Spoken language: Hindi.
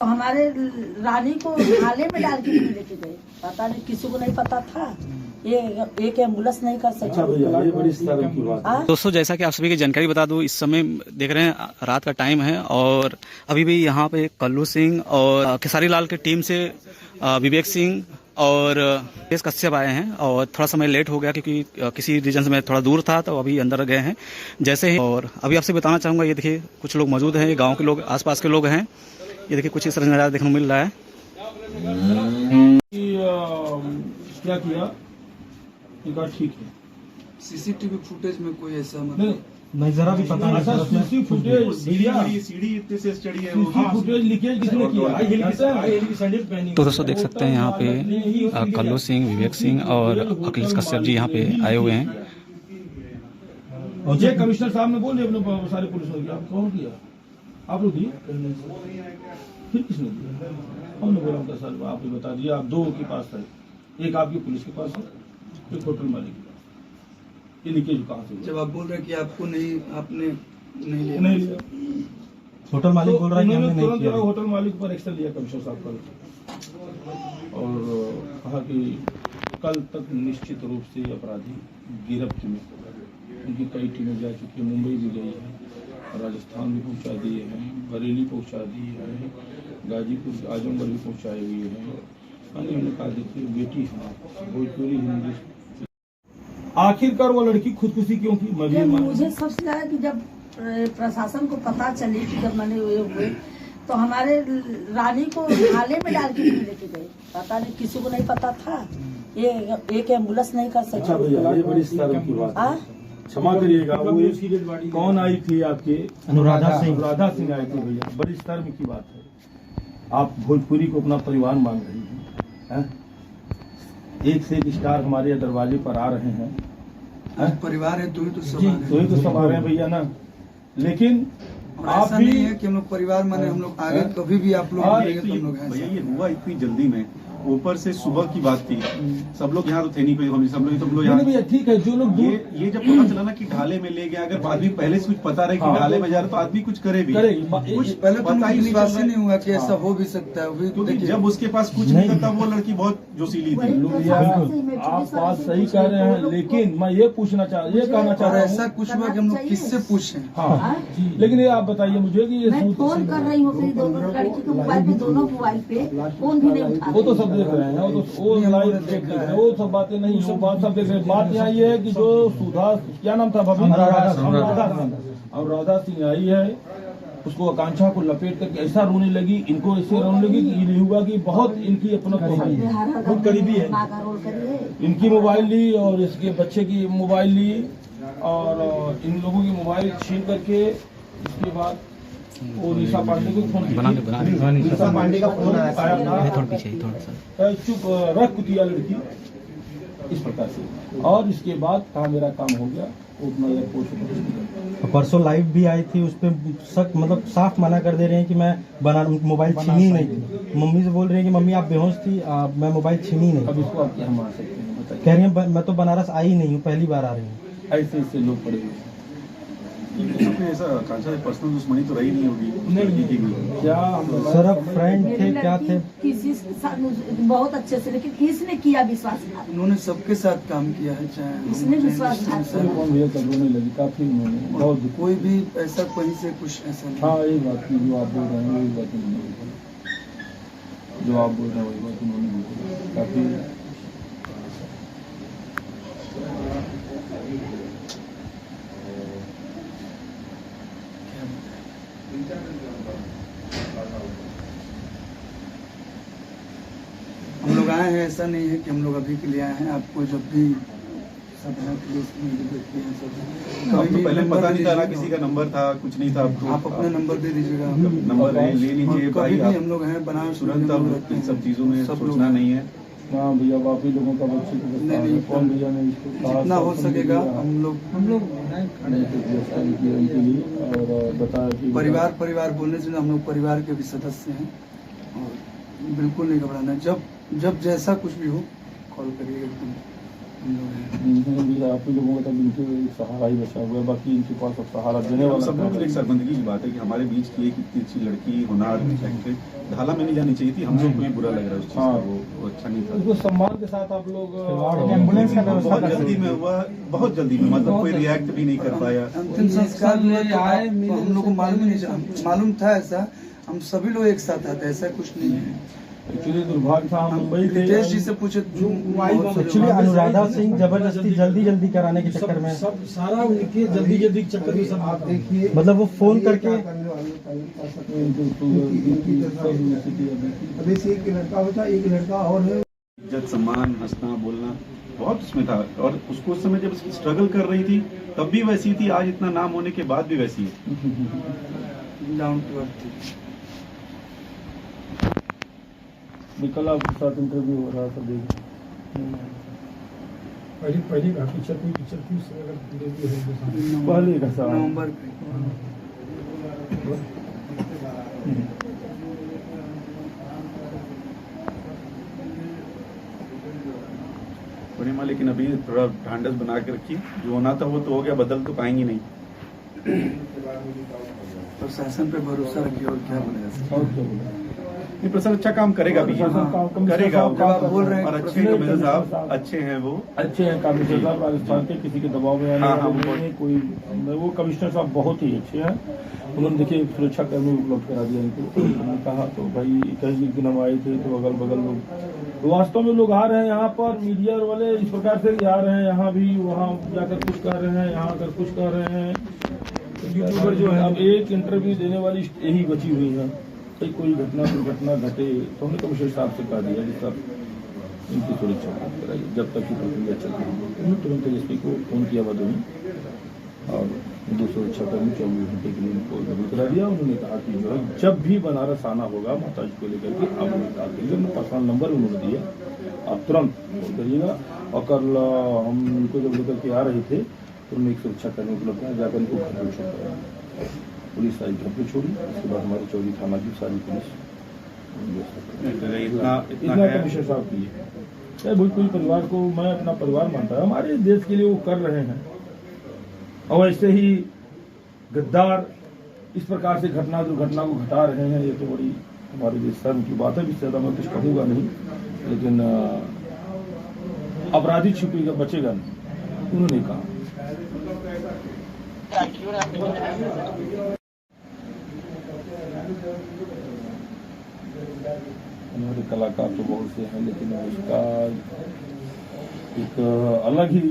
तो हमारे रानी को नाले में डाल के नहीं लेके गए, पता नहीं किसी को नहीं पता था। ये एक एम्बुलेंस नहीं कर सकता। दोस्तों, जैसा कि आप सभी की जानकारी बता दूं, इस समय देख रहे हैं रात का टाइम है और अभी भी यहाँ पे कल्लू सिंह और खेसारी लाल की टीम से विवेक सिंह और तेज कश्यप आए हैं और थोड़ा समय लेट हो गया क्योंकि किसी रीजन से मैं थोड़ा दूर था, तो अभी अंदर गए हैं जैसे ही। और अभी आपसे बताना चाहूँगा, ये देखिए कुछ लोग मौजूद हैं, गाँव के लोग, आसपास के लोग हैं। ये देखिए कुछ इस तरह नज़ारा देखने को मिल रहा है। क्या किया, ठीक है। सीसीटीवी फुटेज में कोई ऐसा मतलब नहीं, जरा भी पता नहीं। फुटेज सीढ़ी इतने से चढ़ी है, फुटेज लीकेज किसने किया? तो दोस्तों देख सकते हैं यहाँ पे कल्लू सिंह, विवेक सिंह और अखिलेश कश्यप जी यहाँ पे आए हुए हैं। और ये कमिश्नर साहब ने बोल दिया अपने सारे पुलिस ने, आप कौन किया? आप लोग दिए, फिर किसने दिया? हमने बोला था सर, आपने बता दिया, आप दो के पास है, एक आपकी पुलिस के पास है, एक होटल मालिक के पास। ये लीकेज कहाँ से? जब आप बोल रहे हैं कि आपको नहीं, आपने नहीं लिया, होटल मालिक बोल रहा है कि हमने नहीं किया। होटल मालिक पर एक्शन लिया कमिश्नर साहब कल, और कहा कि कल तक निश्चित रूप से अपराधी गिरफ्त में, उनकी कई टीमें जा चुकी है, मुंबई भी गई है, राजस्थान भी पहुंचा दिए हैं, बरेली पहुंचा दिए हैं, गाजीपुर, आजमगढ़ भी पहुंचाए हुए हैं। हमने कहा देखिए बेटी, हाँ भोजपुरी हिंदी, आखिरकार वो लड़की खुदकुशी क्यों की? मुझे सबसे ज्यादा कि जब प्रशासन को पता चले कि जब मैंने हुए तो हमारे रानी को नाले में डाल के नहीं लेके गए, पता नहीं किसी को नहीं पता था। ये एक एम्बुलेंस नहीं कर सकता। ये बड़ी शर्म की बात है, क्षमा करिएगा। वो कौन आई थी आपके? अनुराधा सिंह आए थे भैया, बड़ी शर्म की बात है। आप भोजपुरी को अपना परिवार मान रही हैं, एक से एक स्टार हमारे दरवाजे पर आ रहे हैं। परिवार है, तो ही तो सब आ रहे हैं भैया ना। लेकिन आप भी नहीं है कि हम लोग परिवार माने, हम लोग आगे कभी भी आप लोग भैया ये हुआ इतनी जल्दी में, ऊपर से सुबह की बात थी, सब लोग यहाँ तो थे नहीं, कोई हम सब लोग यहाँ। ठीक है, जो लोग ये जब पता चला ना कि ढाले में ले गया, अगर आदमी पहले से कुछ पता रहे कि ढाले में जा रहा तो आदमी कुछ करे भी, कुछ पहले पता ही विश्वास नहीं हुआ कि ऐसा हो भी सकता है, क्योंकि जब उसके पास कुछ नहीं था तब वो लड़की बहुत जोशीली थी। आप बात सही कह रहे हैं, लेकिन मैं ये कहना चाह रहा हूँ, ऐसा कुछ हुआ कि हम लोग किससे पूछे? हाँ, लेकिन ये आप बताइए मुझे कि ये फोन कर रही हूँ दोनों लड़की के मोबाइल पे, दोनों मोबाइल पे फोन भी नहीं उठा। वो तो सब देख रहे हैं, वो लाइव देख रहे हैं, वो सब बातें नहीं, वो बात सब देख रहे हैं। बात यहाँ ये है कि जो सुधा, क्या नाम था भाभी, और राधा सिंह आई है, उसको आकांक्षा को लपेट करके ऐसा रोने लगी, इनको ऐसे रोने लगी कि ये नहीं हुआ कि बहुत इनकी अपना बहुत करीबी है। इनकी मोबाइल ली और इसके बच्चे की मोबाइल ली और इन लोगों की मोबाइल छीन करके, इसके बाद वो निशा पांडे को फोन किया। निशा पांडे का फोन आया था, चुप रख कुतिया लड़की, इस प्रकार से। और इसके बाद कहा मेरा काम हो गया, उतना एयरपोर्ट। परसों लाइव भी आई थी, उस पर मतलब साफ मना कर दे रहे हैं कि मैं मोबाइल छीनी नहीं थी। मम्मी से बोल रही है कि मम्मी आप बेहोश थी, मैं मोबाइल छीनी नहीं। अब इसको आप क्या मान सकते हैं बताइए? कह रही है मैं तो बनारस आई नहीं हूँ, पहली बार आ रही हूँ। ऐसे लोग पड़े हुए हैं। ऐसा आकांक्षा से पर्सनल दुश्मनी तो रही नहीं होगी? नहीं, क्या सर अब फ्रेंड थे, क्या थे? किसी बहुत अच्छे से, लेकिन किसने किया विश्वासघात? उन्होंने सबके साथ काम किया है, चाहे इसने विश्वासघात रोने लगी काफी, उन्होंने बहुत कोई भी ऐसा कहीं से कुछ ऐसा नहीं। हाँ, यही बात नहीं, जो आप बोल रहे हैं वही बात नहीं, जो आप बोल रहे हैं वही बात उन्होंने काफी। हम लोग आए हैं, ऐसा नहीं है कि हम लोग अभी के लिए आए हैं। आपको जब भी सब है पुलिस में देखते हैं, सब कभी पहले पता नहीं था ना, किसी का नंबर था, कुछ नहीं था। आप अपना नंबर दे दीजिएगा, नंबर ले लीजिए भाई। हम लोग हैं बनारस, तुरंत अब इन सब चीजों में सोचना नहीं है। हाँ भैया, बाकी लोगों का बच्चे को कौन भैया ने इसको जितना हो सकेगा हम लोग और बताया कि परिवार बोलने से हम लोग परिवार के भी सदस्य हैं और बिल्कुल नहीं घबराना। जब जैसा कुछ भी हो कॉल करिएगा, एकदम हम लोग हैं। आप ही लोगों का तब इनके सहारा ही बचा हुआ है, बाकी इनके पास अब सहारा देने हम वाला सब लोग के लिए एक शर्मिंदगी की बात है कि हमारे बीच की एक इतनी अच्छी लड़की होनार टैलेंटेड ढाला में नहीं जानी चाहिए थी। हम लोग को भी बुरा लग रहा है उस चीज का, वो अच्छा नहीं था। उसको सम्मान के साथ आप लोग एम्बुलेंस का व्यवस्था बहुत जल्दी में हुआ, बहुत जल्दी में, मतलब कोई रिएक्ट भी नहीं कर पाया। अंतिम संस्कार हुआ तो हम लोग को मालूम ही नहीं, मालूम था ऐसा, हम सभी लोग एक साथ आते, ऐसा कुछ नहीं है। एक्चुअली दुर्भाग्य था, हम मुंबई थे। रितेश जी से पूछे एक्चुअली अनुराधा सिंह जबरदस्ती जल्दी कराने के चक्कर में सब सारा उनके जल्दी चक्कर में सब आप देखिए, मतलब वो फोन करके एक लड़का होता, एक लड़का और है। इज्जत, सम्मान, हंसना, बोलना बहुत उसमें था। और उसको उस समय जब स्ट्रगल कर रही थी तब भी वैसी थी, आज इतना नाम होने के बाद भी वैसी है। Down to earth. कल आपके साथ इंटरव्यू हो रहा था, देखिए पहली का पिक्चर थी उससे अगर इंटरव्यू है पहले का साल नवंबर पे। पूर्णिमा, लेकिन अभी थोड़ा ढांढस बना के रखी, जो होना था वो तो हो गया, बदल तो पाएंगी नहीं। प्रशासन पे भरोसा रखिए, और क्या बोलेगा। और क्या बोला, नहीं, प्रशासन अच्छा काम करेगा भी, करेगा। जब आप बोल रहे हैं और अच्छे कमिश्नर साहब अच्छे हैं, वो अच्छे हैं कमिश्नर साहब, राजस्थान के किसी के दबाव में आने हाँ, वाले नहीं, कोई वो कमिश्नर साहब बहुत ही अच्छे हैं। उन्होंने देखिए सुरक्षा कर्मी उपलब्ध करा दिया इनको। उन्होंने कहा तो भाई कई एक दिन हम आए थे तो अगल बगल लोग, तो वास्तव में लोग आ रहे हैं यहाँ पर, मीडिया वाले इस प्रकार से आ रहे हैं, यहाँ भी वहाँ जाकर कुछ कर रहे हैं, यहाँ आकर कुछ कर रहे हैं। यूट्यूबर जो है, अब एक इंटरव्यू देने वाली यही बची हुई है, कोई घटना दुर्घटना घटे तो हमने कमिश्नर साहब से कहा दिया कि सर इनकी सुरक्षा कराइए जब तक की प्रक्रिया चल रही है। उन्होंने तुरंत एसपी को फोन किया बदौनी और दो सुरक्षा कर्मी 24 घंटे के लिए उनको जरूर करा दिया। उन्होंने कहा कि जो है जब भी बनारस आना होगा माता जी को लेकर के आप उन्हें कहा करिए, उन्होंने पर्सनल नंबर उन्होंने दिया, आप तुरंत फोन करिएगा। और कल हम उनको जब लेकर के आ रहे थे तो उन्होंने एक सुरक्षा कर्मी उपलब्ध है, जाकर उनको घर पर छोड़ा, पुलिस आई घर पे छोड़ी। उसके बाद हमारे चौरी थाना की सारी पुलिस इतना कमिश्नर साहब की है। भोजपुरी परिवार को मैं अपना परिवार मानता हूँ, हमारे देश के लिए वो कर रहे हैं। और ऐसे ही गद्दार इस प्रकार से घटना दुर्घटना को घटा रहे हैं, ये तो बड़ी हमारे लिए शर्म की बात है। इससे ज्यादा मैं कुछ कहूँगा नहीं, लेकिन अपराधी छुपेगा बचेगा नहीं, उन्होंने कहा। हमारे कलाकार तो बहुत से हैं, लेकिन उसका एक अलग ही